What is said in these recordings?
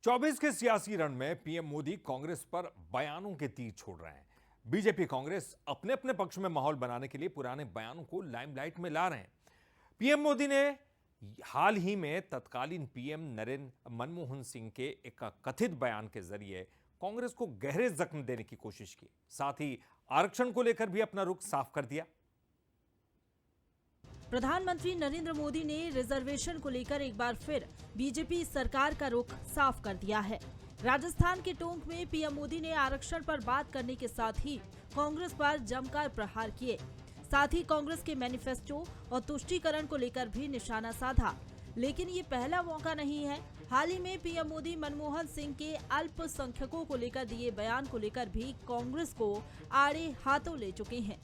24 के सियासी रण में पीएम मोदी कांग्रेस पर बयानों के तीर छोड़ रहे हैं। बीजेपी कांग्रेस अपने अपने पक्ष में माहौल बनाने के लिए पुराने बयानों को लाइमलाइट में ला रहे हैं। पीएम मोदी ने हाल ही में तत्कालीन पीएम नरेंद्र मनमोहन सिंह के एक कथित बयान के जरिए कांग्रेस को गहरे जख्म देने की कोशिश की। साथ ही आरक्षण को लेकर भी अपना रुख साफ कर दिया। प्रधानमंत्री नरेंद्र मोदी ने रिजर्वेशन को लेकर एक बार फिर बीजेपी सरकार का रुख साफ कर दिया है। राजस्थान के टोंक में पीएम मोदी ने आरक्षण पर बात करने के साथ ही कांग्रेस पर जमकर प्रहार किए। साथ ही कांग्रेस के मैनिफेस्टो और तुष्टीकरण को लेकर भी निशाना साधा। लेकिन ये पहला मौका नहीं है। हाल ही में पीएम मोदी मनमोहन सिंह के अल्पसंख्यकों को लेकर दिए बयान को लेकर भी कांग्रेस को आड़े हाथों ले चुके हैं।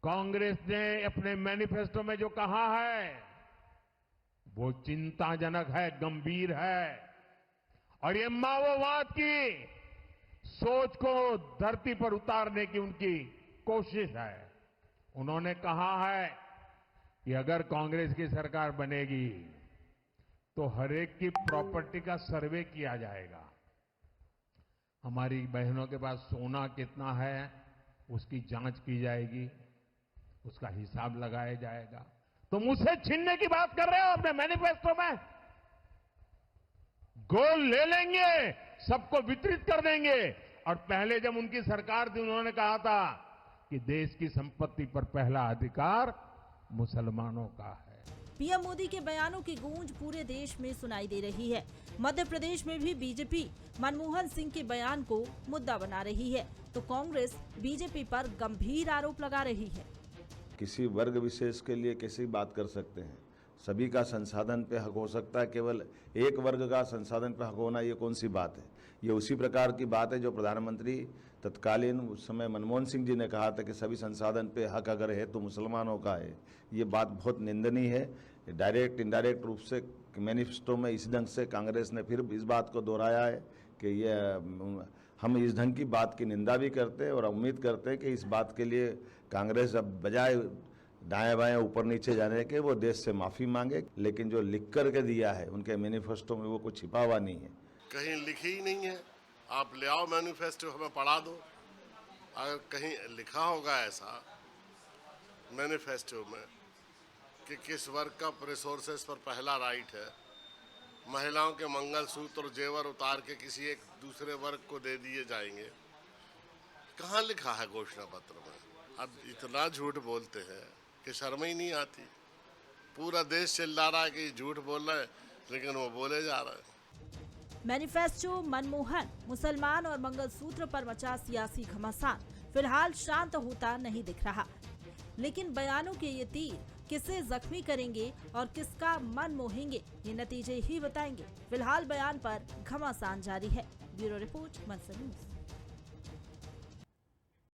कांग्रेस ने अपने मैनिफेस्टो में जो कहा है वो चिंताजनक है, गंभीर है और ये माओवाद की सोच को धरती पर उतारने की उनकी कोशिश है। उन्होंने कहा है कि अगर कांग्रेस की सरकार बनेगी तो हर एक की प्रॉपर्टी का सर्वे किया जाएगा। हमारी बहनों के पास सोना कितना है उसकी जांच की जाएगी, उसका हिसाब लगाया जाएगा। तुम उसे छीनने की बात कर रहे हो अपने मैनिफेस्टो में। गोल्ड ले लेंगे, सबको वितरित कर देंगे। और पहले जब उनकी सरकार थी उन्होंने कहा था कि देश की संपत्ति पर पहला अधिकार मुसलमानों का है। पीएम मोदी के बयानों की गूंज पूरे देश में सुनाई दे रही है। मध्य प्रदेश में भी बीजेपी मनमोहन सिंह के बयान को मुद्दा बना रही है, तो कांग्रेस बीजेपी पर गंभीर आरोप लगा रही है। किसी वर्ग विशेष के लिए कैसी बात कर सकते हैं? सभी का संसाधन पे हक हो सकता है, केवल एक वर्ग का संसाधन पे हक होना ये कौन सी बात है? ये उसी प्रकार की बात है जो प्रधानमंत्री तत्कालीन उस समय मनमोहन सिंह जी ने कहा था कि सभी संसाधन पे हक अगर है तो मुसलमानों का है। ये बात बहुत निंदनीय है। डायरेक्ट इनडायरेक्ट रूप से मैनिफेस्टो में इस ढंग से कांग्रेस ने फिर इस बात को दोहराया है कि ये हम इस ढंग की बात की निंदा भी करते हैं और उम्मीद करते हैं कि इस बात के लिए कांग्रेस अब बजाय दाएं बाएं ऊपर नीचे जाने के वो देश से माफी मांगे। लेकिन जो लिख करके दिया है उनके मैनिफेस्टो में वो कुछ छिपा हुआ नहीं है, कहीं लिखी ही नहीं है। आप ले आओ मैनिफेस्टो, हमें पढ़ा दो। अगर कहीं लिखा होगा ऐसा मैनिफेस्टो में कि किस वर्ग का रिसोर्सेस पर पहला राइट है, महिलाओं के मंगलसूत्र और जेवर उतार के किसी एक दूसरे वर्ग को दे दिए जाएंगे, कहाँ लिखा है घोषणा पत्र में? अब इतना झूठ बोलते हैं कि शर्म ही नहीं आती। पूरा देश चिल्ला रहा है कि झूठ बोल रहे हैं, लेकिन वो बोले जा रहे हैं। मैनिफेस्टो मनमोहन, मुसलमान और मंगलसूत्र पर मचा सियासी घमासान फिलहाल शांत होता नहीं दिख रहा। लेकिन बयानों के ये तीर किसे जख्मी करेंगे और किसका मन मोहेंगे, ये नतीजे ही बताएंगे। फिलहाल बयान पर घमासान जारी है। ब्यूरो रिपोर्ट, मनसा न्यूज़।